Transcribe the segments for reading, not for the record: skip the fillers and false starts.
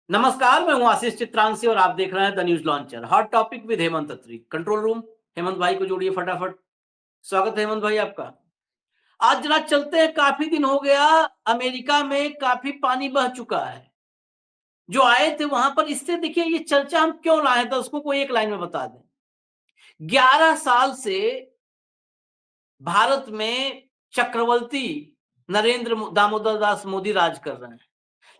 नमस्कार, मैं हूं आशीष चित्रांशी और आप देख रहे हैं the news launcher. Hot topic with Hemant Atri. Control room, Hemant भाई को जोड़िए फटाफट। स्वागत है हेमंत भाई आपका। आज जरा चलते हैं, काफी दिन हो गया। अमेरिका में काफी पानी बह चुका है। जो आए थे वहां पर, इससे देखिए ये चर्चा हम क्यों लाए, दर्शकों को एक लाइन में बता दें। 11 साल से भारत में चक्रवर्ती नरेंद्र दामोदर दास मोदी राज कर रहे हैं,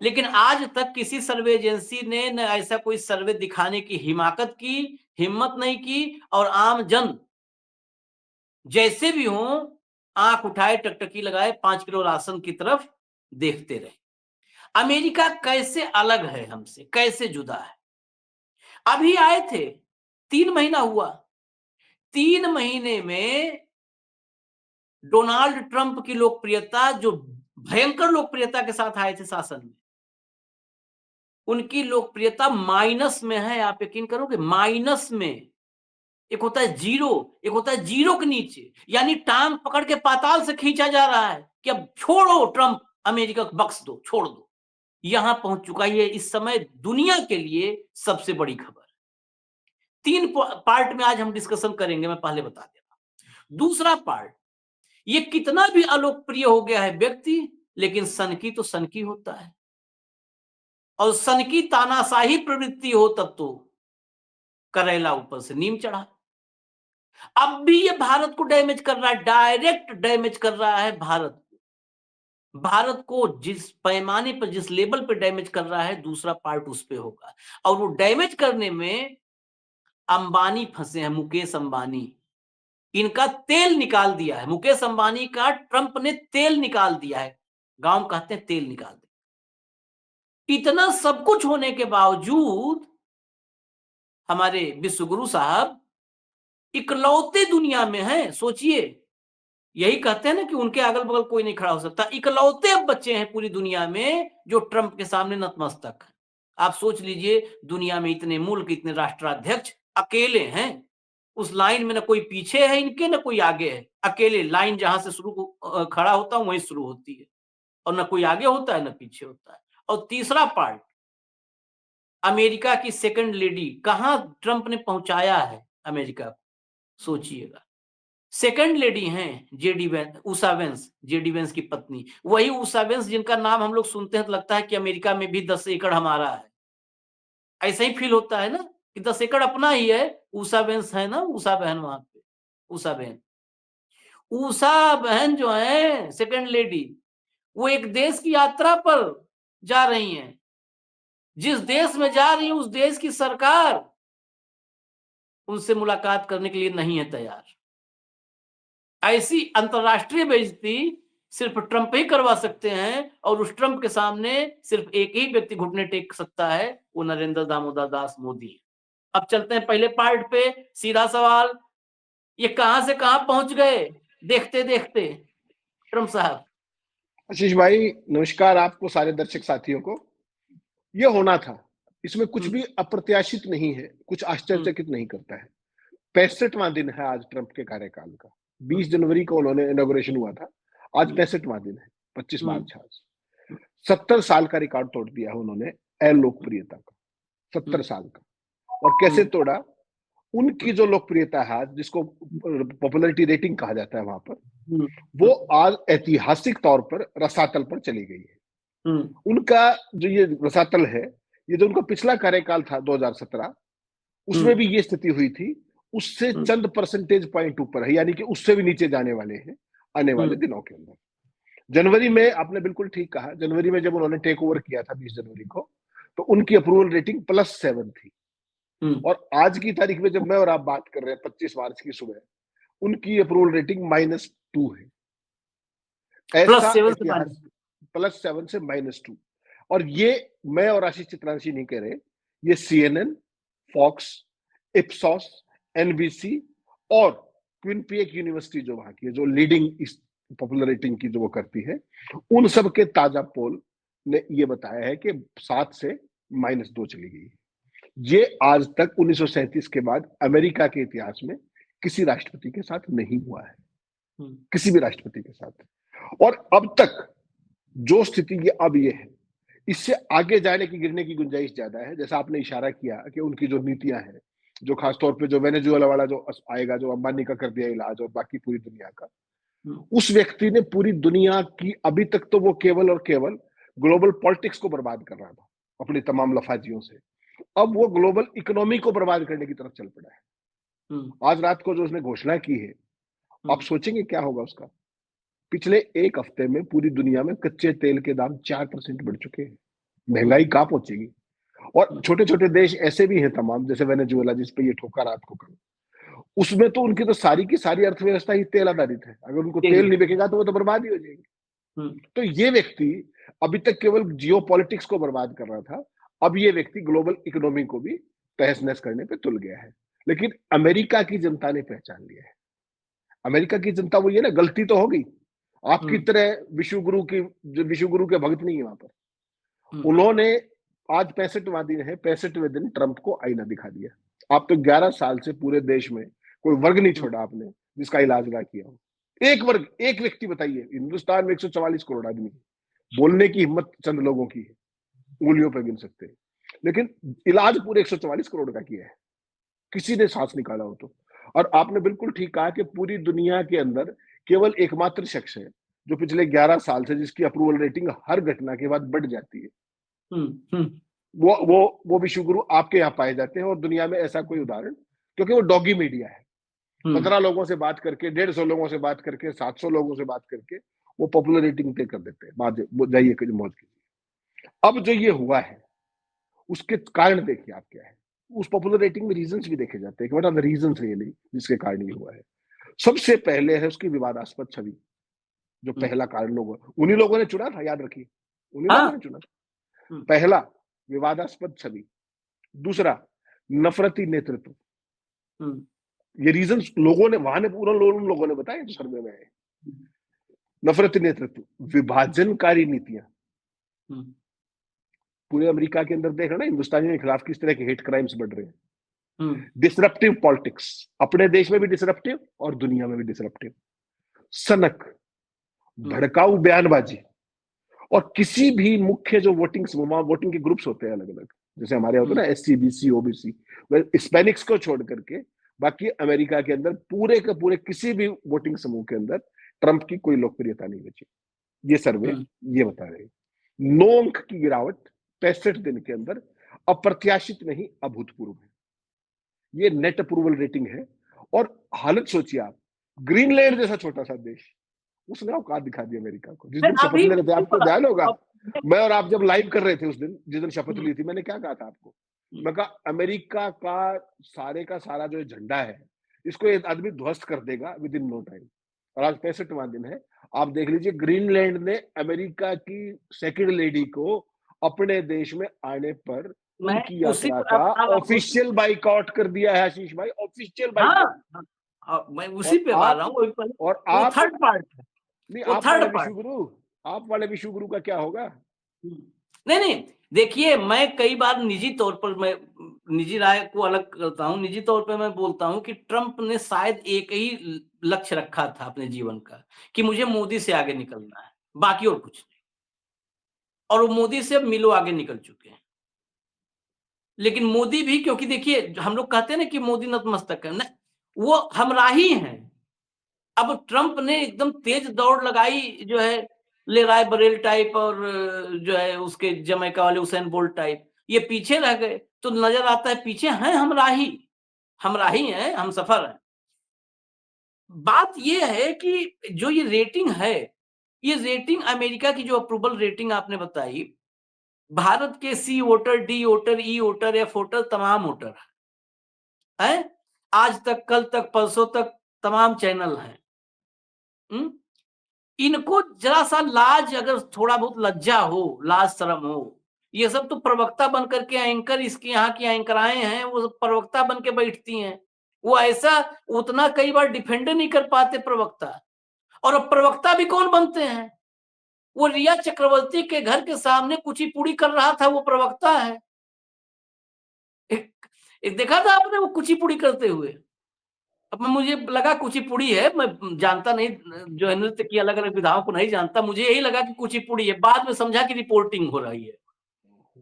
लेकिन आज तक किसी सर्वे एजेंसी ने न ऐसा कोई सर्वे दिखाने की हिम्मत नहीं की, और आम जन जैसे भी हो आंख उठाए टकटकी लगाए 5 किलो राशन की तरफ देखते रहे। अमेरिका कैसे अलग है हमसे, कैसे जुदा है। अभी आए थे, 3 महीना हुआ। 3 महीने में डोनाल्ड ट्रंप की लोकप्रियता, जो भयंकर लोकप्रियता के साथ आए थे शासन में, उनकी लोकप्रियता माइनस में है। आप यकीन करोगे, माइनस में। एक होता है जीरो, एक होता है जीरो के नीचे, यानी टांग पकड़ के पाताल से खींचा जा रहा है कि अब छोड़ो ट्रंप, अमेरिका को बख्श दो, छोड़ दो। यहां पहुंच चुका है इस समय दुनिया के लिए सबसे बड़ी खबर। 3 पार्ट में आज हम डिस्कशन करेंगे, मैं पहले बता देता। दूसरा पार्ट, ये कितना भी अलोकप्रिय हो गया है व्यक्ति, लेकिन सनकी तो सनकी होता है, और सनकी तानाशाही प्रवृत्ति हो तब तो करेला ऊपर से नीम चढ़ा। अब भी ये भारत को डैमेज कर रहा है, डायरेक्ट डैमेज कर रहा है भारत को जिस पैमाने पर, जिस लेवल पे डैमेज कर रहा है, दूसरा पार्ट उस पे होगा। और वो डैमेज करने में अंबानी फंसे हैं, मुकेश अंबानी। इनका तेल निकाल दिया है मुकेश अंबानी का, ट्रंप ने तेल निकाल दिया है। गांव में कहते हैं तेल निकाल दिया। इतना सब कुछ होने के बावजूद हमारे विश्वगुरु साहब इकलौते दुनिया में हैं। सोचिए, यही कहते हैं ना कि उनके अगल बगल कोई नहीं खड़ा हो सकता। इकलौते अब बच्चे हैं पूरी दुनिया में जो ट्रंप के सामने नतमस्तक हैं। आप सोच लीजिए, दुनिया में इतने मुल्क, इतने राष्ट्राध्यक्ष अकेले हैं। उस लाइन में ना कोई पीछे है इनके, ना कोई आगे है। अकेले लाइन जहां से खड़ा होता हूं वहीं शुरू होती है, और ना कोई आगे होता है ना पीछे होता है। और तीसरा पार्ट, अमेरिका की सेकंड लेडी, कहां ट्रंप ने पहुंचाया है अमेरिका को, सोचिएगा। सेकंड लेडी हैं JD Vance, Usha veins, JD Vance की पत्नी। वही उषा वेंस जिनका नाम हम लोग सुनते हैं तो लगता है कि अमेरिका में भी 10 एकड़ हमारा है। ऐसा ही फील होता है ना कि 10 एकड़ अपना ही है। उषा वेंस है ना, उषा बहन वहां पे, उषा बहन। उषा बहन जो है सेकंड लेडी, वो एक देश की यात्रा पर जा रही हैं। जिस देश में जा रही है उस देश की सरकार उनसे मुलाकात करने के लिए नहीं है तैयार। ऐसी अंतरराष्ट्रीय बेइज्जती सिर्फ ट्रंप ही करवा सकते हैं, और उस ट्रंप के सामने सिर्फ एक ही व्यक्ति घुटने टेक सकता है, वो नरेंद्र दामोदर दास मोदी। अब चलते हैं पहले पार्ट पे। सीधा सवाल, ये कहां से कहां पहुंच गए देखते देखते ट्रंप साहब। आशीष भाई नमस्कार, आपको सारे दर्शक साथियों को। यह होना था, इसमें कुछ भी अप्रत्याशित नहीं है, कुछ आश्चर्यचकित नहीं करता है। 65वां दिन है आज ट्रंप के कार्यकाल का। 20 जनवरी को उन्होंने इनॉग्रेशन हुआ था, आज 65वां दिन है, 25 मार्च आज। 70 साल का रिकॉर्ड तोड़ दिया है उन्होंने अलोकप्रियता का, 70 साल का। और कैसे तोड़ा? उनकी जो लोकप्रियता है आज, जिसको पॉपुलैरिटी रेटिंग कहा जाता है वहां पर, वो आज ऐतिहासिक तौर पर रसातल पर चली गई है। उनका जो ये रसातल है, ये जो उनका पिछला कार्यकाल था 2017, उसमें भी ये स्थिति हुई थी। उससे चंद परसेंटेज पॉइंट ऊपर है, यानी कि उससे भी नीचे जाने वाले हैं आने वाले दिनों के अंदर। जनवरी में आपने बिल्कुल ठीक कहा, जनवरी में जब उन्होंने टेक ओवर किया था 20 जनवरी को, तो उनकी अप्रूवल रेटिंग +7 थी। और आज की तारीख में जब मैं और आप बात कर रहे हैं 25 मार्च की सुबह, उनकी अप्रूवल रेटिंग -2 है। ऐसा इतिहास, +7 से -2। और ये मैं और आशीष चित्रांशी नहीं कह रहे, ये CNN, फॉक्स, इप्सॉस, NBC और क्विनपिएक यूनिवर्सिटी जो वहां की है, जो लीडिंग इस पॉपुलर रेटिंग की जो वो करती है, उन सब के ताजा पोल ने ये बताया है कि 7 से -2 चली गई है। ये आज तक 1937 के बाद अमेरिका के इतिहास में किसी राष्ट्रपति के साथ नहीं हुआ है, किसी भी राष्ट्रपति के साथ। और अब तक जो स्थिति ये अब ये है इससे आगे जाने की गिरने की गुंजाइश ज्यादा है। जैसा आपने इशारा किया कि उनकी जो नीतियां हैं, जो खासतौर पे जो वेनेजुएला वाला जो आएगा, जो अंबानी का कर दिया इलाज और बाकी पूरी दुनिया का, उस व्यक्ति ने पूरी दुनिया की, अभी तक तो वो केवल और केवल ग्लोबल पॉलिटिक्स को बर्बाद कर रहा था अपनी तमाम लफाजियों से, अब वो ग्लोबल इकोनॉमी को बर्बाद करने की तरफ चल पड़ा है। आज रात को जो उसने घोषणा की है, आप सोचेंगे क्या होगा उसका। पिछले एक हफ्ते में पूरी दुनिया में कच्चे तेल के दाम 4% बढ़ चुके हैं। महंगाई कहां पहुंचेगी। और छोटे छोटे देश ऐसे भी हैं तमाम, जैसे वेनेजुएला जिसपे ये ठोका रात को कल, उसमें तो उनकी तो सारी की सारी अर्थव्यवस्था ही तेल आधारित है। अगर उनको तेल नहीं बिकेगा तो वो तो बर्बाद ही हो जाएंगे। तो ये व्यक्ति अभी तक केवल जियो पॉलिटिक्स को बर्बाद कर रहा था, अब ये व्यक्ति ग्लोबल इकोनॉमी को भी तहस नहस करने पे तुल गया है। लेकिन अमेरिका की जनता ने पहचान लिया है। अमेरिका की जनता वो ये ना, गलती तो हो गई, आपकी तरह विश्वगुरु के भक्त नहीं है वहां पर। उन्होंने आज 65वां दिन है, 65वें दिन ट्रंप को आईना दिखा दिया। आप तो 11 साल से पूरे देश में कोई वर्ग नहीं छोड़ा आपने जिसका इलाज ना किया हो। एक वर्ग, एक व्यक्ति बताइए। हिंदुस्तान में 144 करोड़ आदमी है, बोलने की हिम्मत चंद लोगों की है, उंगलियों पे गिन सकते हैं, लेकिन इलाज पूरे 144 करोड़ का किया है, किसी ने सांस निकाला हो तो। और आपने बिल्कुल ठीक कहा कि पूरी दुनिया के अंदर केवल एकमात्र शख्स है जो पिछले 11 साल से, जिसकी अप्रूवल रेटिंग हर घटना के बाद बढ़ जाती है, वो विश्वगुरु आपके यहाँ पाए जाते हैं। और दुनिया में ऐसा कोई उदाहरण, क्योंकि वो डॉगी मीडिया है। 15 लोगों से बात करके, 150 लोगों से बात करके, 700 लोगों से बात करके वो पॉपुलर रेटिंग तय कर देते हैं। बात जाइए मौज कीजिए। अब जो ये हुआ है उसके कारण देखिए आप क्या है। उस पॉपुलर रेटिंग में रीजंस भी देखे जाते हैं कि what are the reasons really जिसके कारण ये हुआ है। सबसे पहले है उसकी विवादास्पद छवि, जो पहला कारण उन्हीं लोगों ने चुना था, याद रखिए, उन्हीं लोगों ने चुना था। पहला विवादास्पद छवि, दूसरा नफरती नेतृत्व। ये रीजन लोगों ने वहां ने पूरा लोगों ने बताया जो सर्वे में है। नफरती नेतृत्व, विभाजनकारी नीतियां, पूरे अमेरिका के अंदर देख रहे ना हिंदुस्तानियों के खिलाफ किस तरह के हेट क्राइम्स बढ़ रहे हैं। डिसरप्टिव पॉलिटिक्स, अपने देश में भी डिसरप्टिव और दुनिया में भी डिसरप्टिव। सनक, भड़काऊ बयानबाजी, और किसी भी मुख्य जो वोटिंग के ग्रुप्स होते हैं अलग अलग, जैसे हमारे होते हैं ना एससी, बीसी, ओबीसी, हिस्पैनिक्स को छोड़ करके बाकी अमेरिका के अंदर पूरे के पूरे किसी भी वोटिंग समूह के अंदर ट्रंप की कोई लोकप्रियता नहीं बची। ये सर्वे ये बता रहे हैं। 9 अंक की गिरावट 65 दिन के अंदर अप्रत्याशित नहीं, अभूतपूर्व है। ये नेट अप्रूवल रेटिंग है। और हालत सोचिए आप, ग्रीनलैंड जैसा छोटा सा देश, उसने औकात दिखा दी अमेरिका को। जिस दिन शपथ ले रहे थे, आपको ध्यान होगा, मैं और आप जब लाइव कर रहे थे उस दिन, जिस दिन शपथ ली थी, मैंने क्या कहा था आपको, मैं कहा अमेरिका का सारा जो झंडा है इसको एक आदमी ध्वस्त कर देगा विद इन नो टाइम। और आज 65वां दिन है, आप देख लीजिए ग्रीनलैंड ने अमेरिका की सेकंड लेडी को अपने देश में आने पर उनकी यात्रा का ऑफिशियल बाइकआउट कर दिया है। आशीष भाई, ऑफिशियल बाइकआउट। मैं उसी पे आ रहा हूँ। और आप थर्ड पार्ट नहीं, आप वाले विश्वगुरु का क्या होगा। नहीं, देखिए, मैं कई बार निजी तौर पर, मैं निजी राय को अलग करता हूँ, निजी तौर पे मैं बोलता हूँ कि ट्रंप ने शायद एक ही लक्ष्य रखा था अपने जीवन का, कि मुझे मोदी से आगे निकलना है, बाकी और कुछ नहीं। और वो मोदी से अब मीलों आगे निकल चुके हैं। लेकिन मोदी भी, क्योंकि देखिए हम लोग कहते हैं ना कि मोदी नतमस्तक है, वो हमराही हैं। अब ट्रंप ने एकदम तेज दौड़ लगाई, जो है ले राय बरेल टाइप, और जो है उसके जमैका वाले उसेन बोल्ट टाइप, ये पीछे रह गए। तो नजर आता है पीछे हैं हमराही हैं, हम सफर हैं। बात ये है कि जो ये रेटिंग है, ये रेटिंग अमेरिका की जो अप्रूवल रेटिंग आपने बताई, भारत के सी वोटर, डी वोटर, ई वोटर, एफ वोटर, तमाम वोटर है। आज तक, कल तक, परसों तक तमाम चैनल हैं। इनको जरा सा लाज, अगर थोड़ा बहुत लज्जा हो, लाज शर्म हो, ये सब तो प्रवक्ता बन करके, एंकर इसके यहाँ की एंकराएं हैं, वो प्रवक्ता बन के बैठती हैं। वो ऐसा उतना कई बार डिफेंड नहीं कर पाते प्रवक्ता। और अब प्रवक्ता भी कौन बनते हैं? वो रिया चक्रवर्ती के घर के सामने कुचिपुड़ी कर रहा था, वो प्रवक्ता है। एक देखा था आपने वो कुचिपुड़ी करते हुए? अब मुझे लगा कुचिपुड़ी है, मैं जानता नहीं, जो है नृत्य की अलग अलग विधाओं को नहीं जानता, मुझे यही लगा कि कुचिपुड़ी है। बाद में समझा कि रिपोर्टिंग हो रही है।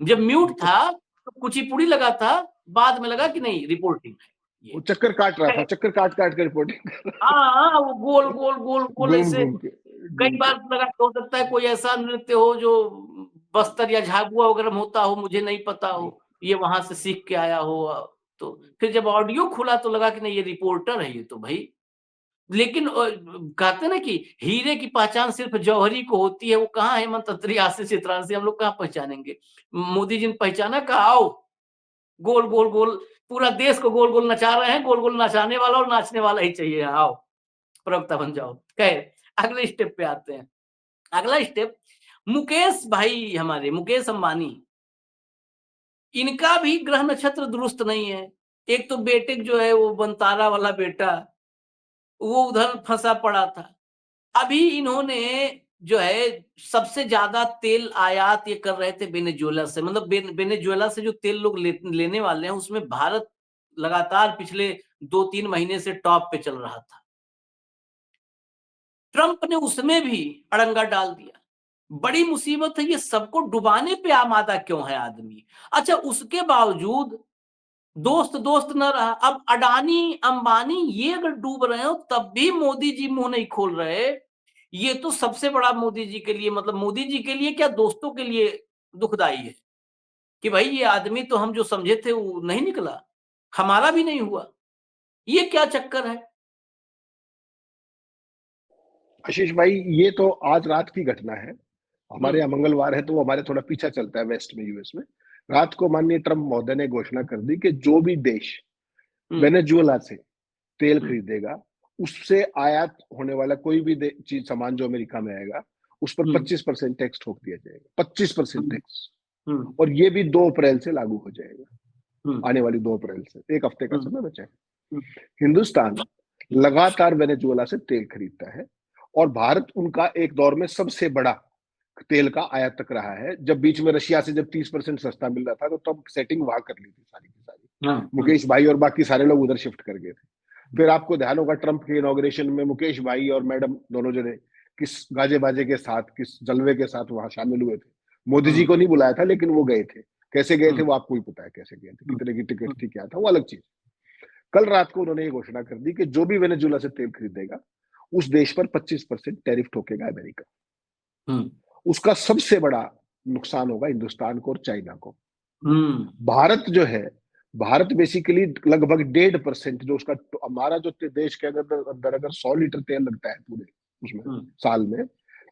जब म्यूट था तो कुचिपुड़ी लगा था, बाद में लगा कि नहीं रिपोर्टिंग है वो ये। चक्कर काट रहा था, चक्कर काट काट कर रिपोर्टिंग हाँ, वो गोल गोल गोल गोल घूम ऐसे। घूम के कई घूम के। बार लगा हो सकता है कोई ऐसा नृत्य हो जो बस्तर या झाबुआ वगैरह में होता हो, मुझे नहीं पता हो, ये वहां से सीख के आया हो। तो फिर जब ऑडियो खुला तो लगा कि नहीं ये रिपोर्टर है ये तो भाई। लेकिन कहते ना कि हीरे की पहचान सिर्फ जौहरी को होती है, वो कहाँ हेमंत अत्री, आशीष चित्रांशी, हम लोग कहाँ पहचानेंगे। मोदी जी ने पहचाना, कहा आओ गोल गोल गोल, पूरा देश को गोल गोल नचा रहे हैं, गोल गोल नचाने वाला और नाचने वाला ही चाहिए, आओ प्रवक्ता बन जाओ। खैर अगले स्टेप पे आते हैं। अगला स्टेप, मुकेश भाई, हमारे मुकेश अंबानी, इनका भी ग्रह नक्षत्र दुरुस्त नहीं है। एक तो बेटे जो है वो बनतारा वाला बेटा, वो उधर फंसा पड़ा था। अभी इन्होंने जो है सबसे ज्यादा तेल आयात ये कर रहे थे वेनेजुएला से, मतलब वेनेजुएला से जो तेल लोग लेने वाले हैं उसमें भारत लगातार पिछले 2-3 महीने से टॉप पे चल रहा था। ट्रंप ने उसमें भी अड़ंगा डाल दिया। बड़ी मुसीबत है, ये सबको डुबाने पे आमादा क्यों है आदमी। अच्छा, उसके बावजूद दोस्त दोस्त न रहा। अब अडानी अंबानी ये अगर डूब रहे हो तब भी मोदी जी मुंह नहीं खोल रहे। ये तो सबसे बड़ा मोदी जी के लिए, मतलब मोदी जी के लिए क्या, दोस्तों के लिए दुखदाई है कि भाई ये आदमी तो हम जो समझे थे वो नहीं निकला, हमारा भी नहीं हुआ। ये क्या चक्कर है। आशीष भाई, ये तो आज रात की घटना है। हमारे हम्म यहाँ मंगलवार है तो वो हमारे थोड़ा पीछा चलता है वेस्ट में, यूएस में। रात को माननीय ट्रम्प महोदय ने घोषणा कर दी कि जो भी देश हम्म वेनेजुएला से तेल हम्म खरीदेगा, उससे आयात होने वाला कोई भी चीज सामान जो अमेरिका में आएगा, उस पर हम्म 25% टैक्स ठोक दिया जाएगा। 25% हम्म टैक्स। हम्म और ये भी 2 अप्रैल से लागू हो जाएगा। हम्म आने वाली 2 अप्रैल से, एक हफ्ते का हम्म समय बचा है। हम्म हिंदुस्तान लगातार वेनेजुएला से तेल खरीदता है और भारत उनका एक दौर में सबसे बड़ा तेल का आयातक रहा है। जब बीच में रशिया से जब 30% सस्ता मिल रहा था तो तब सेटिंग वहां कर ली थी सारी की सारी। हाँ, मुकेश भाई और बाकी सारे लोग उधर शिफ्ट कर गए थे। फिर आपको ध्यान होगा ट्रंप के इनॉग्रेशन में मुकेश भाई और मैडम दोनों जने किस गाजे बाजे के साथ, किस जलवे के साथ वहां शामिल हुए थे। मोदी जी हम्म को नहीं बुलाया था लेकिन वो गए थे। कैसे गए थे हम्म वो आपको ही पता है, कैसे गए थे, हम्म कितने की टिकट हम्म थी, क्या था, वो अलग चीज। कल रात को उन्होंने ये घोषणा कर दी कि जो भी वेनेजुएला से तेल खरीदेगा उस देश पर 25% टैरिफ ठोकेगा अमेरिका। हम्म उसका सबसे बड़ा नुकसान होगा हिंदुस्तान को और चाइना को। हम्म भारत जो है, भारत बेसिकली लगभग 1.5% जो उसका, हमारा जो देश के अंदर अंदर अगर 100 लीटर तेल लगता है पूरे उसमें हम्म साल में,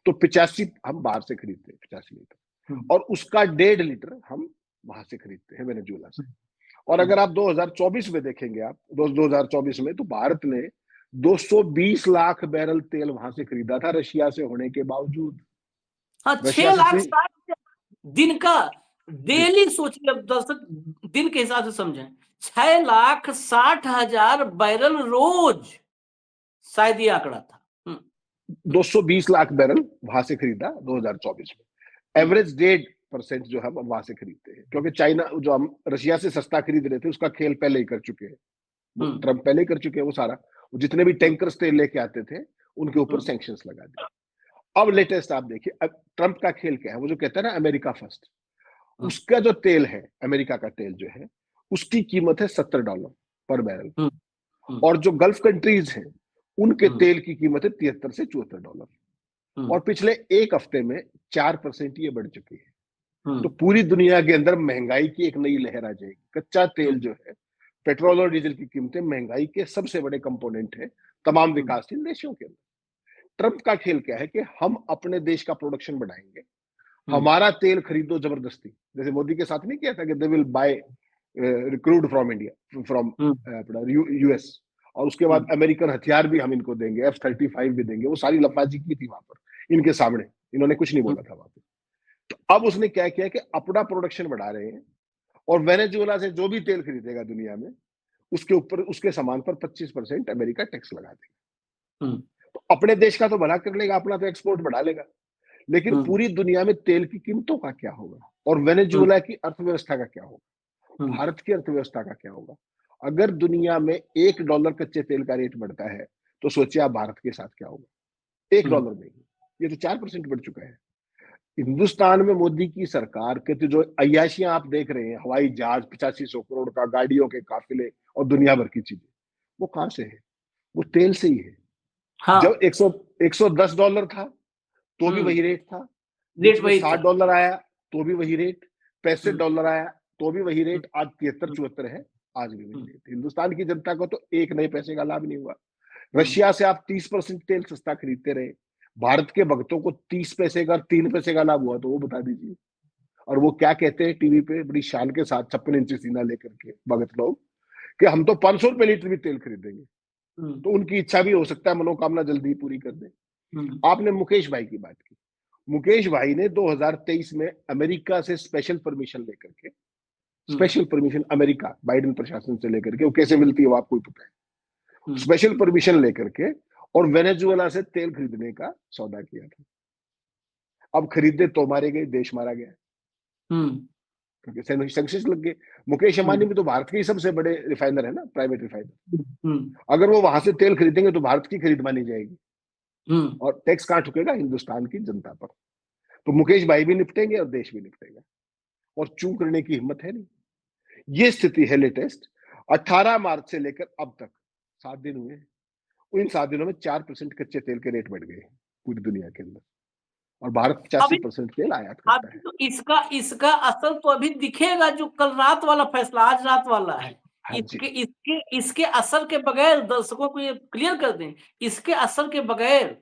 तो 85 हम बाहर से खरीदते हैं, 85 लीटर। हम्म और उसका 1.5 लीटर हम वहां से खरीदते हैं वेनेजुएला से। और हम्म अगर आप 2024 में देखेंगे, आप 2024 में, तो भारत ने 220 लाख बैरल तेल वहां से खरीदा था रशिया से होने के बावजूद। हाँ, रशिया छह से लाख साठ दिन का, डेली सोचिए, अब दर्शक दिन के हिसाब से समझें, 6,60,000 बैरल रोज, शायद ये आंकड़ा था। 220 लाख बैरल वहां से खरीदा 2024 में। हम्म एवरेज 1.5% जो है हम वहां से खरीदते हैं, क्योंकि चाइना जो हम रशिया से सस्ता खरीद रहे थे उसका खेल पहले ही कर चुके हैं। हम्म ट्रंप पहले ही कर चुके हैं वो सारा। जितने भी हम्म टैंकर्स तेल लेके आते थे उनके ऊपर हम्म सैंक्शंस लगा दिए। अब लेटेस्ट आप देखिए, अब ट्रंप का खेल क्या है, वो जो कहता है ना अमेरिका फर्स्ट, हम्म उसका जो तेल है, अमेरिका का तेल जो है, उसकी कीमत है $70 पर बैरल। हम्म हम्म और जो गल्फ कंट्रीज हैं उनके हम्म तेल की कीमत है $73 से $74। हम्म और पिछले एक हफ्ते में 4% ये बढ़ चुकी है। तो हम्म पूरी दुनिया के अंदर महंगाई की एक नई लहर आ जाएगी। कच्चा तेल हम्म जो है, पेट्रोल और डीजल की कीमतें महंगाई के सबसे बड़े कंपोनेंट है तमाम हम्म विकासशील देशों के अंदर। ट्रंप का खेल क्या है कि हम अपने देश का प्रोडक्शन बढ़ाएंगे, हम्म हमारा तेल खरीदो जबरदस्ती। जैसे मोदी के साथ नहीं किया था कि they will buy recruit from India, from hmm US. और उसके बाद हम्म अमेरिकन हथियार भी हम इनको देंगे, F-35 भी देंगे। वो सारी लफाजी की थी वहां पर इनके सामने, इन्होंने कुछ नहीं बोला था वहां पे। तो अब उसने क्या किया कि अपना प्रोडक्शन बढ़ा रहे हैं और वेनेजुएला से जो भी तेल खरीदेगा दुनिया में उसके ऊपर, उसके सामान पर 25% अमेरिका टैक्स लगा देगा। हम्म तो अपने देश का तो भला कर लेगा, अपना तो एक्सपोर्ट बढ़ा लेगा, लेकिन हम्म पूरी दुनिया में तेल की कीमतों का क्या होगा और हम्म वेनेजुएला की अर्थव्यवस्था का क्या होगा, हम्म भारत की अर्थव्यवस्था का क्या होगा। अगर दुनिया में $1 कच्चे तेल का रेट बढ़ता है तो सोचिए आप भारत के साथ क्या होगा। एक हम्म डॉलर में ही ये तो 4% बढ़ चुका है। हिंदुस्तान में मोदी की सरकार के तो जो अय्याशियां आप देख रहे हैं, हवाई जहाज 8500 करोड़ का, गाड़ियों के काफिले और दुनिया भर की चीजें, वो कहां से है? वो तेल से ही है। हाँ। जब 110 डॉलर था तो भी वही रेट था, बीच रेट में वही साठ था। डॉलर आया तो भी वही रेट, 65 हम्म, डॉलर आया तो भी वही हम्म, रेट, आज 73 हम्म, 74 है, आज भी वही हम्म, रेट। हिंदुस्तान की जनता को तो एक नए पैसे का लाभ नहीं हुआ। हम्म, रशिया से आप 30% तेल सस्ता खरीदते रहे, भारत के भक्तों को 30 पैसे का, 3 पैसे का लाभ हुआ, तो वो बता दीजिए। और वो क्या कहते हैं टीवी पे बड़ी शान के साथ, 56 इंची सीना लेकर के भगत लोग, कि हम तो 500 रुपए लीटर भी तेल खरीदेंगे। हम्म, तो उनकी इच्छा भी हो सकता है, मनोकामना जल्दी पूरी कर दे। हम्म, आपने मुकेश भाई की बात की। मुकेश भाई ने 2023 में अमेरिका से स्पेशल परमिशन लेकर के, हम्म, स्पेशल परमिशन अमेरिका बाइडेन प्रशासन से लेकर के, वो कैसे मिलती है वो आपको ही पता है, हम्म, स्पेशल परमिशन लेकर के, और वेनेजुएला से तेल खरीदने का सौदा किया था। अब खरीदे तो मारे गए, देश मारा गया, हम्म, क्योंकि सेंक्शन लग गए। मुकेश अंबानी भी तो भारत के ही सबसे बड़े रिफाइनर है ना, प्राइवेट रिफाइनर। हम्म, अगर वो वहां से तेल खरीदेंगे तो भारत की खरीद मानी जाएगी, हम्म। और टैक्स कहां ठुकेगा? हिंदुस्तान की जनता पर। तो मुकेश भाई भी निपटेंगे और देश भी निपटेगा, और चूं करने की हिम्मत है नहीं। ये स्थिति है लेटेस्ट। 18 मार्च से लेकर अब तक 7 दिन हुए हैं। इन 7 दिनों में 4% कच्चे तेल के रेट बढ़ गए हैं पूरी दुनिया के अंदर, और भारत अभी 85% तेल आयात करता अभी है। तो इसका इसका असर तो अभी दिखेगा, जो कल रात वाला फैसला आज रात वाला है। हाँ जी। इसके असर के बगैर, दर्शकों को ये क्लियर कर दें, इसके असर के बगैर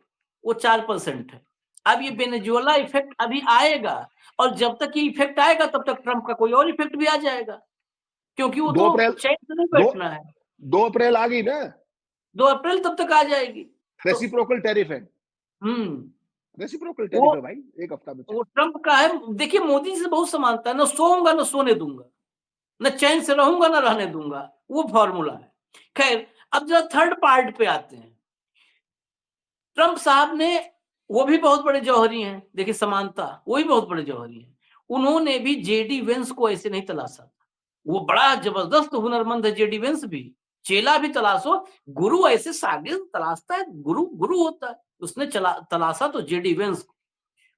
वो 4% है। अब ये वेनेजुएला इफेक्ट अभी आएगा, और जब तक ये इफेक्ट आएगा तब तक ट्रंप का कोई और इफेक्ट भी आ जाएगा, क्योंकि वो 2 अप्रैल, तो चैन से नहीं दो बैठना है। 2 अप्रैल आ गई ना। 2 अप्रैल तब तक आ जाएगी। तो रेसिप्रोकल टैरिफ है, हम्म रेसिप्रोकल वो टैरिफ है भाई, एक हफ्ता बचा वो है। ट्रंप का है। देखिए, मोदी जी से बहुत समानता है, न सोऊंगा न सोने दूंगा, न चैन से रहूंगा न रहने दूंगा, वो फॉर्मूला है। खैर, अब जरा थर्ड पार्ट पे आते हैं। ट्रंप साहब ने, वो भी बहुत बड़े जौहरी हैं, देखिए समानता, वो भी बहुत बड़े जौहरी हैं। उन्होंने भी जेडी वेंस को ऐसे नहीं तलाशा था। वो बड़ा जबरदस्त हुनरमंद है जेडी वेंस भी। चेला भी तलाशो, गुरु ऐसे शागिर्द तलाशता है, गुरु गुरु होता है। उसने तलाशा तो जेडी वेंस को।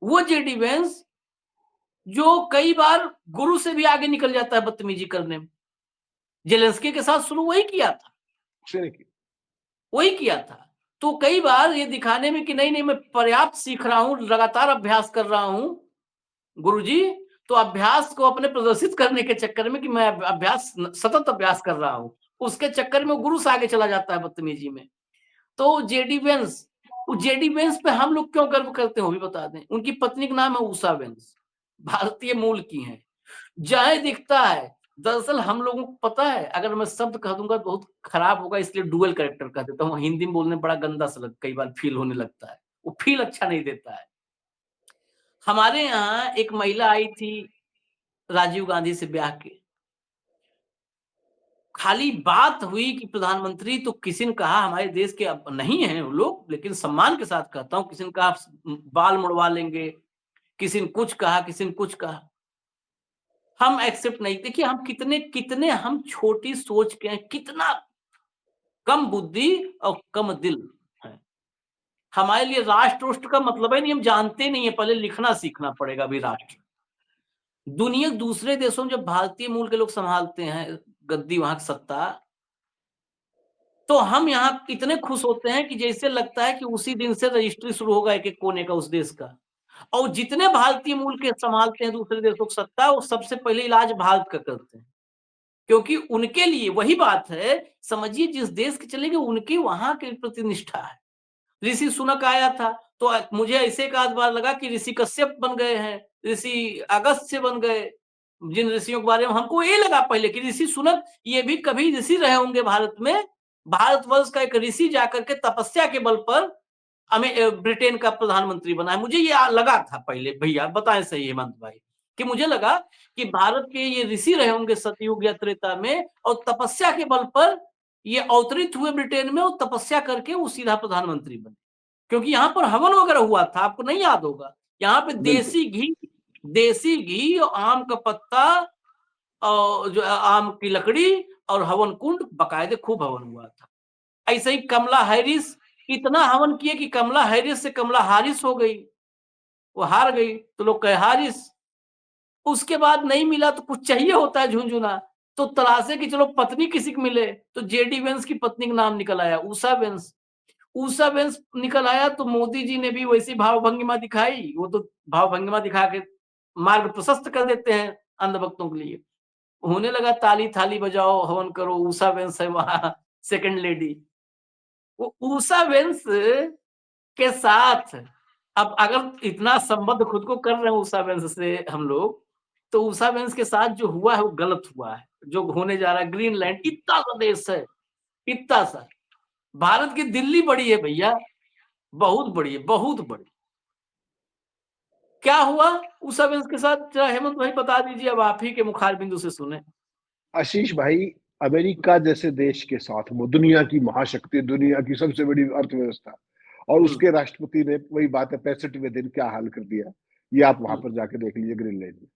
वो जेडी वेंस जो कई बार गुरु से भी आगे निकल जाता है बदतमीजी करने में। जेलेंस्की के साथ शुरू वही किया था, उसने की। वही किया था। तो कई बार ये दिखाने में कि नहीं नहीं मैं पर्याप्त सीख रहा हूं, लगातार अभ्यास कर रहा हूं गुरुजी, तो अभ्यास को अपने प्रदर्शित करने के चक्कर में कि मैं अभ्यास, सतत अभ्यास कर रहा हूं, उसके चक्कर में गुरु से आगे चला जाता है बदतमीजी में। तो जेडी वेंस, जेडी वेंस पे हम लोग क्यों गर्व करते हैं वो भी बता दें। उनकी पत्नी का नाम है उषा वेंस, भारतीय मूल की हैं। जहां दिखता है, दरअसल हम लोगों को पता है, अगर मैं शब्द कह दूंगा तो बहुत खराब होगा, इसलिए डुअल कैरेक्टर कह देता हूँ। हिंदी में बोलने में बड़ा गंदा सा कई बार फील होने लगता है, वो फील अच्छा नहीं देता है। हमारे यहाँ एक महिला आई थी राजीव गांधी से ब्याह के, खाली बात हुई कि प्रधानमंत्री, तो किसी ने कहा हमारे देश के अब नहीं है वो लोग, लेकिन सम्मान के साथ कहता हूँ, किसी ने कहा बाल मुड़वा लेंगे, किसी ने कुछ कहा, किसी ने कुछ कहा। हम एक्सेप्ट नहीं। देखिए, हम कितने कितने हम छोटी सोच के हैं, कितना कम बुद्धि और कम दिल है। हमारे लिए राष्ट्र का मतलब ही नहीं, हम जानते नहीं है, पहले लिखना सीखना पड़ेगा अभी राष्ट्र। दुनिया दूसरे देशों में जब भारतीय मूल के लोग संभालते हैं गद्दी, वहां की सत्ता, तो हम यहाँ इतने खुश होते हैं कि जैसे लगता है कि उसी दिन से रजिस्ट्री शुरू होगा एक एक कोने का उस देश का। और जितने भारतीय मूल के संभालते हैं दूसरे देशों की सत्ता, वो सबसे पहले इलाज भारत का करते हैं, क्योंकि उनके लिए वही बात है। समझिए, जिस देश के चलेंगे उनकी वहां के प्रति निष्ठा है। ऋषि सुनक आया था, तो मुझे ऐसे एक आध बार लगा कि ऋषि कश्यप बन गए हैं, ऋषि अगस्त्य बन गए। जिन ऋषियों के बारे में हमको ये लगा पहले कि ऋषि सुनक ये भी कभी ऋषि रहे होंगे भारत में। भारतवर्ष का एक ऋषि जाकर के तपस्या के बल पर हमें ब्रिटेन का प्रधानमंत्री बना है। मुझे ये लगा था पहले, भैया बताएं सही हेमंत भाई, कि मुझे लगा कि भारत के ये ऋषि रहे होंगे सतयुग या त्रेता में, और तपस्या के बल पर ये अवतरित हुए ब्रिटेन में, और तपस्या करके वो सीधा प्रधानमंत्री बने। क्योंकि यहाँ पर हवन वगैरह हुआ था, आपको नहीं याद होगा। यहाँ पे बिल्कुल। देसी घी और आम का पत्ता और जो आम की लकड़ी और हवन कुंड, बकायदे खूब हवन हुआ था। ऐसे ही कमला हैरिस, इतना हवन किए कि कमला हैरिस से कमला हारिस हो गई। वो हार गई, तो लोग कहे हारिस। उसके बाद नहीं मिला तो कुछ चाहिए होता है झुनझुना, तो तलाशे कि चलो पत्नी किसी को मिले, तो जेडी वेंस की पत्नी का नाम निकल आया, उषा वेंस। उषा वेंस निकल आया तो मोदी जी ने भी वैसी भाव भंगिमा दिखाई, वो तो भाव भंगिमा दिखा के मार्ग प्रशस्त कर देते हैं अंधभक्तों के लिए। होने लगा ताली थाली बजाओ हवन करो, उषा वेंस है वहां सेकंड लेडी। वो उषा वेंस के साथ अब अगर इतना संबद्ध खुद को कर रहे हैं उषा वेंस से हम लोग, तो उषा वेंस के साथ जो हुआ है वो गलत हुआ है। जो होने जा रहा है, ग्रीनलैंड इतना सा देश है, इतना सा, भारत की दिल्ली बड़ी है भैया, बहुत बड़ी है, बहुत बड़ी। क्या हुआ उषा वेंस के साथ, जरा हेमंत भाई बता दीजिए, अब आप ही के मुखार बिंदु से सुने। आशीष भाई, अमेरिका जैसे देश के साथ, वो दुनिया की महाशक्ति, दुनिया की सबसे बड़ी अर्थव्यवस्था, और उसके राष्ट्रपति ने, वही बात है, 65वें दिन क्या हाल कर दिया, ये आप वहां पर जाके देख लीजिए ग्रीनलैंड में।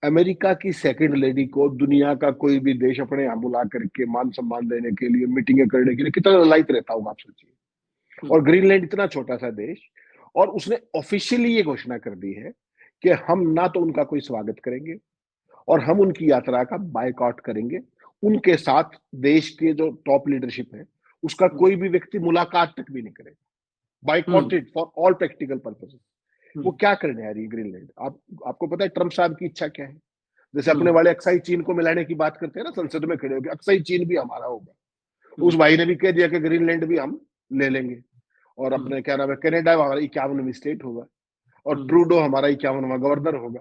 अमेरिका की सेकंड लेडी को दुनिया का कोई भी देश अपने यहाँ बुला करके मान सम्मान देने के लिए, मीटिंगें करने के लिए कितना लायक रहता होगा, आप सोचिए। और ग्रीनलैंड इतना छोटा सा देश, और उसने ऑफिशियली ये घोषणा कर दी है कि हम ना तो उनका कोई स्वागत करेंगे, और हम उनकी यात्रा का बायकॉट करेंगे। उनके साथ देश के जो टॉप लीडरशिप है उसका कोई भी व्यक्ति मुलाकात तक भी नहीं करेगा। बायकॉटेड फॉर ऑल प्रैक्टिकल पर्पसेस। वो क्या करने आ रही है ग्रीनलैंड? आपको पता है ट्रंप साहब की इच्छा क्या है? जैसे अपने वाले अक्साई चीन को मिलाने की बात करते हैं ना, संसद में खड़े होकर, अक्साई चीन भी हमारा होगा। उस भाई ने भी कह दिया कि ग्रीनलैंड भी हम ले लेंगे, और अपने क्या नाम है, कनाडा हमारा 51वीं स्टेट होगा, और ट्रूडो हमारा 51वां गवर्नर होगा,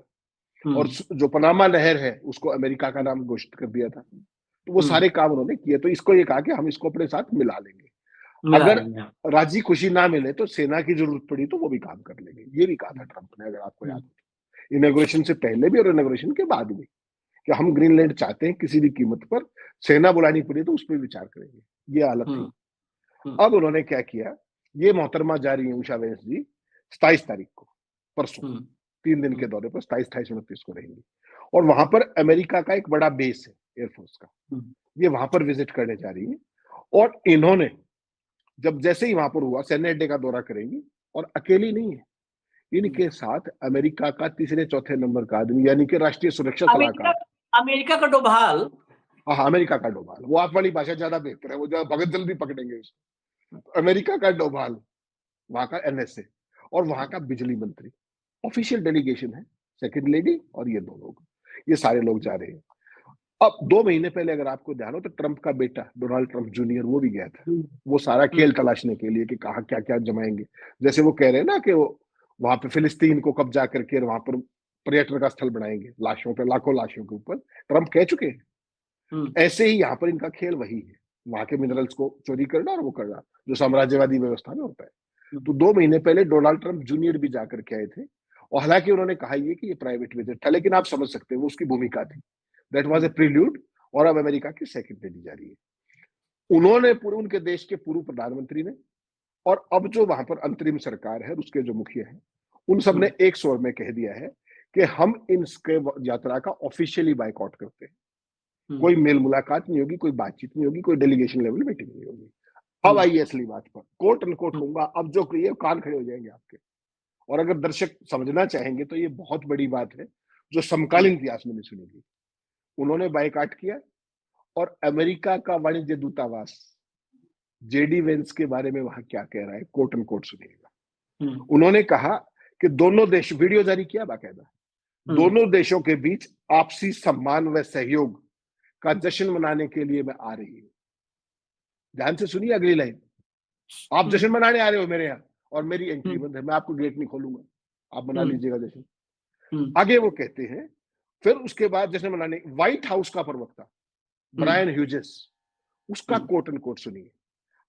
और जो पनामा नहर है उसको अमेरिका का नाम घोषित कर दिया था। तो वो सारे काम उन्होंने किए, तो इसको ये कहा कि हम इसको अपने साथ मिला लेंगे। अगर राजी खुशी ना मिले तो सेना की जरूरत पड़ी तो वो भी काम कर लेंगे, ये भी कहा था ट्रंप ने, अगर आपको याद हो, इनॉग्रेशन से पहले भी और इनॉग्रेशन के बाद भी, कि हम ग्रीनलैंड चाहते हैं, किसी भी कीमत पर सेना बुलानी पड़ी तो उस पर विचार करेंगे, ये हालत थी। अब उन्होंने क्या किया, ये मोहतरमा जा रही है उषा वेंस जी 27 तारीख को, परसों, 3 दिन के दौरे पर, 27, 28, 29 को रहेंगी, और वहां पर अमेरिका का एक बड़ा बेस है एयरफोर्स का, ये वहां पर विजिट करने जा रही है। और इन्होंने जब जैसे ही वहां पर हुआ, सेनेट डे का दौरा करेंगी, और अकेली नहीं है, इनके साथ अमेरिका का तीसरे चौथे नंबर का आदमी, यानी कि राष्ट्रीय सुरक्षा सलाहकार, अमेरिका का डोभाल। हाँ, अमेरिका का डोभाल, वो आप वाली भाषा ज्यादा बेहतर है, वो जो भगत जल्दी पकड़ेंगे उसको। अमेरिका का डोभाल, वहां का एनएसए, और वहां का बिजली मंत्री, ऑफिशियल डेलीगेशन है, सेकंड लेडी और ये दो लोग, ये सारे लोग जा रहे हैं। अब 2 महीने पहले अगर आपको ध्यान हो तो ट्रंप का बेटा डोनाल्ड ट्रंप जूनियर वो भी गया था, वो सारा खेल तलाशने के लिए कि कहा क्या क्या जमाएंगे। जैसे वो कह रहे हैं ना कि वो वहां पे फिलिस्तीन को कब्जा करके वहां पर पर्यटन का स्थल बनाएंगे, लाशों पे, लाखों लाशों के ऊपर, ट्रंप कह चुके हैं। ऐसे ही यहाँ पर इनका खेल वही है, वहां के मिनरल्स को चोरी करना और वो करना, जो साम्राज्यवादी व्यवस्था में होता है। तो 2 महीने पहले डोनाल्ड ट्रंप जूनियर भी जाकर के आए थे, और हालांकि उन्होंने कहा ये कि ये प्राइवेट विजिट था, लेकिन आप समझ सकते हैं वो उसकी भूमिका थी, दैट वाज ए प्रील्यूड। और अब अमेरिका की सेकंड लेडी जा रही है। उन्होंने पूरे, उनके देश के पूर्व प्रधानमंत्री ने, और अब जो वहां पर अंतरिम सरकार है, उसके जो मुखिया हैं, उन सब ने एक स्वर में कह दिया है कि हम इनके यात्रा का ऑफिशियली बायकॉट करते हैं। कोई मेल मुलाकात नहीं होगी, कोई बातचीत नहीं होगी, कोई डेलीगेशन लेवल मीटिंग नहीं होगी। अब आइए असली बात पर, कोट अनकोट कहूंगा, अब जो कहिए कान खड़े हो जाएंगे आपके। और अगर दर्शक समझना चाहेंगे तो ये बहुत बड़ी बात है जो समकालीन इतिहास में नहीं सुनी गई। उन्होंने बायकॉट किया, और अमेरिका का वाणिज्य दूतावास जेडी वेंस के बारे में वहां क्या कह रहा है, कोट अनकोट सुनिएगा। उन्होंने कहा कि दोनों देश, वीडियो जारी किया बाकायदा, दोनों देशों के बीच आपसी सम्मान व सहयोग का जश्न मनाने के लिए मैं आ रही हूं। ध्यान से सुनिए अगली लाइन, आप जश्न मनाने आ रहे हो मेरे यहाँ, और मेरी एंट्री बंद है, मैं आपको गेट नहीं खोलूंगा, आप मना लीजिएगा जश्न। आगे वो कहते हैं, फिर उसके बाद जश्न मनाने, व्हाइट हाउस का प्रवक्ता ब्रायन ह्यूजेस, उसका कोट एंड कोट सुनिए,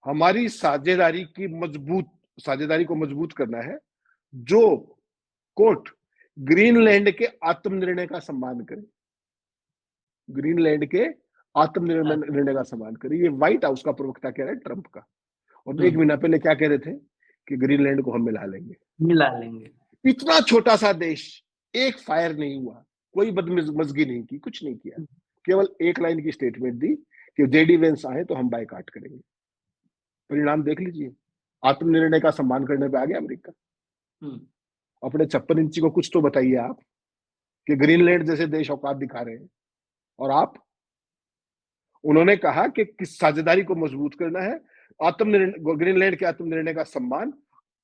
हमारी साझेदारी को मजबूत करना है, जो कोट ग्रीनलैंड के आत्मनिर्णय का सम्मान करे, ग्रीनलैंड के आत्मनिर्णय का सम्मान करे। ये व्हाइट हाउस का प्रवक्ता कह रहा है ट्रंप का। और 1 महीना पहले क्या कह रहे थे कि ग्रीनलैंड को हम मिला लेंगे। इतना छोटा सा देश, एक फायर नहीं हुआ, कोई बदमजगी नहीं की, कुछ नहीं किया, केवल एक लाइन की स्टेटमेंट दी कि जेडी वेंस आए तो हम बायकॉट करेंगे। परिणाम देख लीजिए, आत्मनिर्णय का सम्मान करने पे आ गया अमेरिका। अपने 56 इंची को कुछ तो बताइए आप, कि ग्रीनलैंड जैसे देश औकात दिखा रहे हैं। और आप, उन्होंने कहा कि किस साझेदारी को मजबूत करना है, आत्मनिर्णय, ग्रीनलैंड के आत्मनिर्णय का सम्मान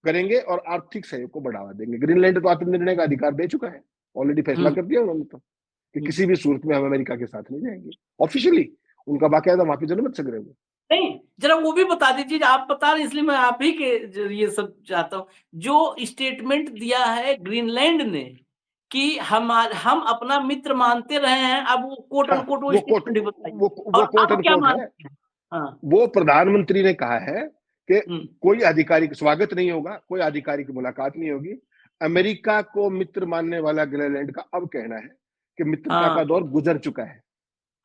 करेंगे और आर्थिक सहयोग को बढ़ावा देंगे। ग्रीनलैंड तो आत्मनिर्णय का अधिकार दे चुका है, ऑलरेडी फैसला कर दिया उन्होंने तो, कि किसी भी सूरत में हम अमेरिका के साथ नहीं जाएंगे। ऑफिशियली उनका बाकायदा वहां पे जनमत संग्रह हुआ। नहीं, जरा वो भी बता दीजिए, आप बता रहे इसलिए मैं आप ही के ये सब चाहता हूँ। जो स्टेटमेंट दिया है ग्रीनलैंड ने कि हम अपना मित्र मानते रहे हैं, अब वो कोट हाँ, अनकोट वो वो कोट स्टेटमेंट बताइए, वो और कोट अब एंड क्या कोट है। मानते हैं? हाँ। वो प्रधानमंत्री ने कहा है कि हुँ, कोई आधिकारिक स्वागत नहीं होगा, कोई आधिकारिक मुलाकात नहीं होगी। अमेरिका को मित्र मानने वाला ग्रीनलैंड का अब कहना है कि मित्रता हाँ, का दौर गुजर चुका है।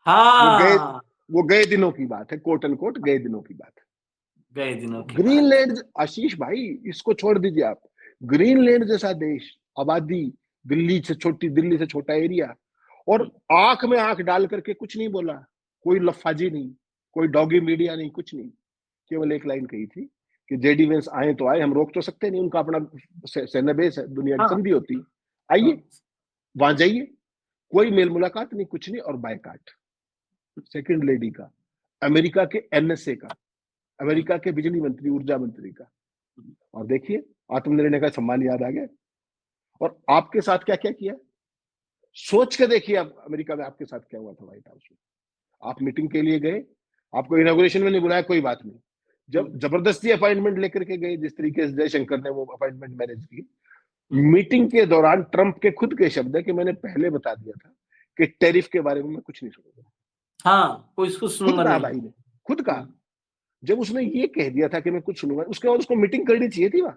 वो गए हाँ, वो गए दिनों की बात है, कोट एंड कोट गए दिनों की बात है। गए दिनों की बात है। ग्रीनलैंड, आशीष भाई, इसको छोड़ दीजिए आप। ग्रीनलैंड जैसा देश, आबादी दिल्ली से छोटा एरिया, और हुँ, आंख में आंख डाल करके कुछ नहीं बोला, कोई लफाजी नहीं, कोई डॉगी मीडिया नहीं, कुछ नहीं। केवल एक लाइन कही थी कि जेडी वेंस आए तो आए, हम रोक तो सकते नहीं, उनका अपना सेना बेस है, दुनिया की हाँ, संधि होती है, हाँ, आइए वहां जाइए। कोई मेल मुलाकात नहीं, कुछ नहीं, और बायकाट सेकंड लेडी का, अमेरिका के एनएसए का, हुँ, अमेरिका के बिजली मंत्री, ऊर्जा मंत्री का। और देखिए, आत्मनिर्णय का सम्मान याद आ गया। और आपके साथ क्या क्या किया, सोच के देखिए। आप अमेरिका में आपके साथ क्या हुआ था व्हाइट हाउस में। आप मीटिंग के लिए गए, आपको इनॉग्रेशन में नहीं बुलाया, कोई बात नहीं। हुँ, जब जबरदस्ती अपॉइंटमेंट लेकर के गए, जिस तरीके से जयशंकर ने वो अपॉइंटमेंट मैनेज की, हुँ, मीटिंग के दौरान ट्रंप के खुद के शब्द है कि मैंने पहले बता दिया था कि टैरिफ के बारे में मैं कुछ नहीं सुनूंगा। हाँ, कोई इसको खुद सुनूँगा कहा नहीं। भाई ने, खुद कहा। हुँ, जब उसने ये कह दिया था कि मैं कुछ सुनूंगा, उसके बाद उसको मीटिंग करनी चाहिए थी वहां।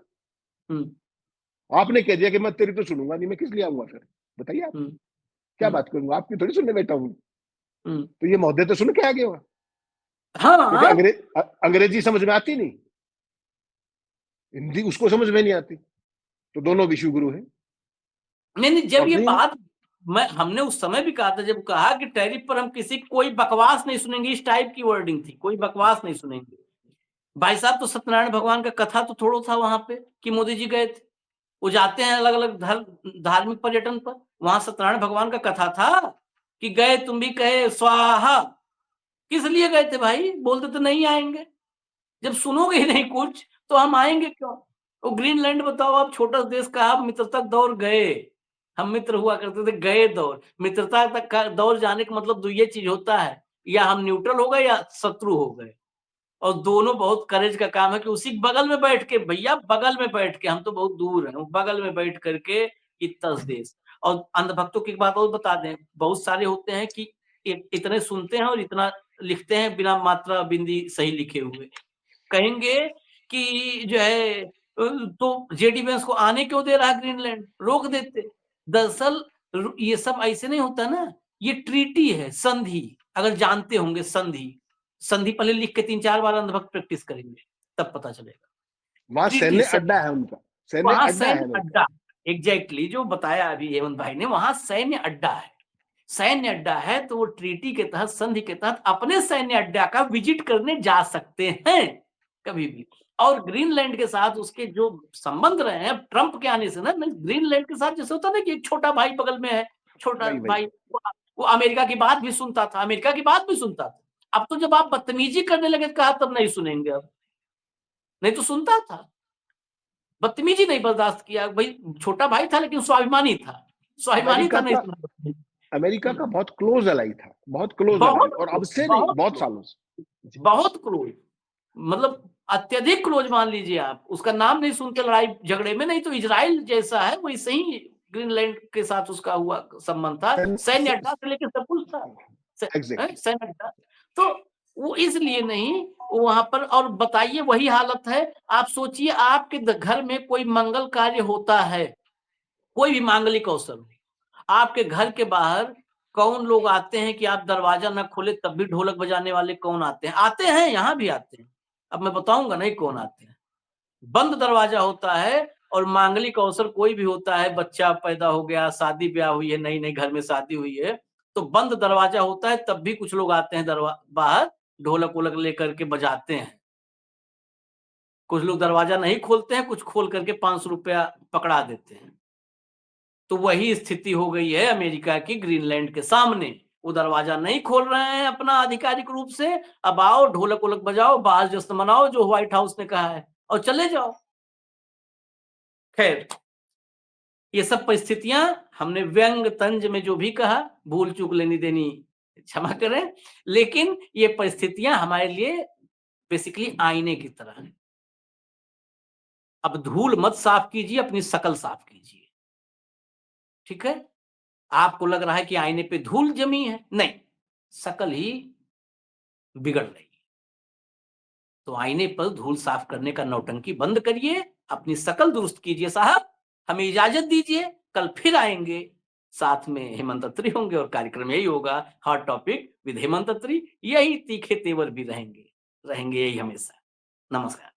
हुँ, आपने कह दिया कि मैं तेरी तो सुनूंगा नहीं, मैं किस लिए आऊंगा फिर, बताइए आप। हुँ, क्या हुँ, बात करूंगा, आपकी थोड़ी सुनने बैठा हूं। हुँ। तो ये महोदय तो सुन के आ गए वहां, क्योंकि हाँ, अंग्रेजी समझ में आती नहीं, हिंदी उसको समझ में नहीं आती, तो दोनों विश्व गुरु हैं। नहीं, नहीं, जब और ये नहीं, बात हमने उस समय भी कहा था, जब कहा कि टैरिफ पर हम किसी कोई बकवास नहीं सुनेंगे, इस टाइप की वर्डिंग थी, कोई बकवास नहीं सुनेंगे। भाई साहब, तो सत्यनारायण भगवान का कथा तो थोड़ो था वहाँ पे कि मोदी जी गए थे। वो जाते हैं अलग-अलग धार्मिक पर्यटन पर। वहाँ सत्यनारायण भगवान का कथा था कि गए तुम भी कहे स्वाहा। किस लिए गए थे भाई? बोलते तो नहीं आएँगे। जब सुनोगे ही नहीं कुछ, तो हम आएँगे क्यों? वो ग्रीनलैंड बताओ, आप छोटा देश का, आप मित्रता दौर गए। हम मित्र हुआ करते थे, गए दौर। मित्रता तक का दौर जाने का मतलब 2 ये चीज़ होता है, या हम न्यूट्रल हो गए या शत्रु हो गए। और दोनों बहुत करेज का काम है कि उसी बगल में बैठ के, भैया बगल में बैठ के, हम तो बहुत दूर हैं, बगल में बैठ करके इतना देश। और अंधभक्तों की एक बात और बता दें, बहुत सारे होते हैं कि इतने सुनते हैं और इतना लिखते हैं बिना मात्रा बिंदी सही लिखे हुए। कहेंगे कि जो है तो जेडी वेंस को आने क्यों दे रहा है ग्रीनलैंड? रोक देते। दरअसल ये सब ऐसे नहीं होता ना, ये ट्रीटी है, संधि। अगर जानते होंगे संधि, संधि पहले लिख के 3-4 बार अंधभक्त प्रैक्टिस करेंगे, तब पता चलेगा। वहां ट्रीटी सैन्य स अड्डा है उनका, सैन्य वहाँ अड्डा है सैन्य अमेरिका। अड्डा, एग्ज़ैक्टली जो बताया अभी हेमंत भाई ने, वहाँ सैन्य अड्डा है। सैन्य अड्डा है तो वो ट्रीटी के तहत, संधि के तहत अपने सैन्य अड्डा का विजिट करने जा सकते हैं, कभी भी। और ग्रीनलैंड के साथ उसके जो संबंध रहे हैं ट्रंप के आने से ना, ग्रीनलैंड के साथ जैसे होता है ना कि एक छोटा भाई बगल में है, छोटा वही वही भाई, वो अमेरिका की बात भी सुनता था, अमेरिका की बात भी सुनता था। अब तो जब आप बदतमीजी करने लगे, कहा तब नहीं सुनेंगे अब, नहीं तो सुनता था। बदतमीजी नहीं बर्दाश्त किया भाई, छोटा भाई था लेकिन स्वाभिमानी था, स्वाभिमानी था, अमेरिका नहीं का सुना बदतमीजी। अमेरिका का हुँ, बहुत क्लोज अलाई था, बहुत क्लोज अलाई, बहुत और अब क्लोज़, से नहीं, बहुत बहुत क्लोज़, सालों से। जी। बहुत क्लोज़, मतलब अत्यधिक क्लोज़ मान लीजिए आप। उसका नाम नहीं सुनते लड़ाई झगड़े में, नहीं तो इज़राइल जैसा है वैसे ही ग्रीनलैंड के साथ उसका हुआ संबंध था। सैन्य अड्डा से लेके सब कुछ था। एग्जैक्टली। सैन्य अड्डा। तो वो इसलिए नहीं, वहाँ पर, और बताइए वही हालत है। आप सोचिए, आपके घर में कोई मंगल कार्य होता है, कोई भी मांगलिक अवसर हो, आपके घर के बाहर कौन लोग आते हैं कि आप दरवाजा ना खोले तब भी ढोलक बजाने वाले कौन आते हैं? आते हैं, यहाँ भी आते हैं। अब मैं बताऊँगा नहीं कौन आते हैं। बंद दरवाजा होता है, और मांगलिक अवसर कोई भी होता है, बच्चा पैदा हो गया, शादी-ब्याह हुई है, नई-नई घर में शादी हुई है, तो बंद दरवाजा होता है, तब भी कुछ लोग आते हैं बाहर, ढोलक-वोलक लेकर के बजाते हैं। कुछ लोग दरवाजा नहीं खोलते हैं, कुछ खोल करके ₹500 पकड़ा देते हैं। तो वही स्थिति हो गई है अमेरिका की ग्रीनलैंड के सामने। वो दरवाजा नहीं खोल रहे हैं अपना आधिकारिक रूप से। अब आओ, ढोलक वोलक बजाओ, बाज जश्न मनाओ, जो व्हाइट हाउस ने कहा है, और चले जाओ। खैर, ये सब परिस्थितियां हमने व्यंग तंज में जो भी कहा, भूल चूक लेनी देनी क्षमा करें, लेकिन ये परिस्थितियां हमारे लिए बेसिकली आईने की तरह है। अब धूल मत साफ कीजिए, अपनी शकल साफ कीजिए। ठीक है? आपको लग रहा है कि आईने पे धूल जमी है, नहीं, शकल ही बिगड़ रही है। तो आईने पर धूल साफ करने का नौटंकी बंद करिए, अपनी शकल दुरुस्त कीजिए साहब। हमें इजाजत दीजिए, कल फिर आएंगे, साथ में हेमंत अत्री होंगे और कार्यक्रम यही होगा, हॉट टॉपिक विद हेमंत अत्री। यही तीखे तेवर भी रहेंगे यही हमेशा। नमस्कार।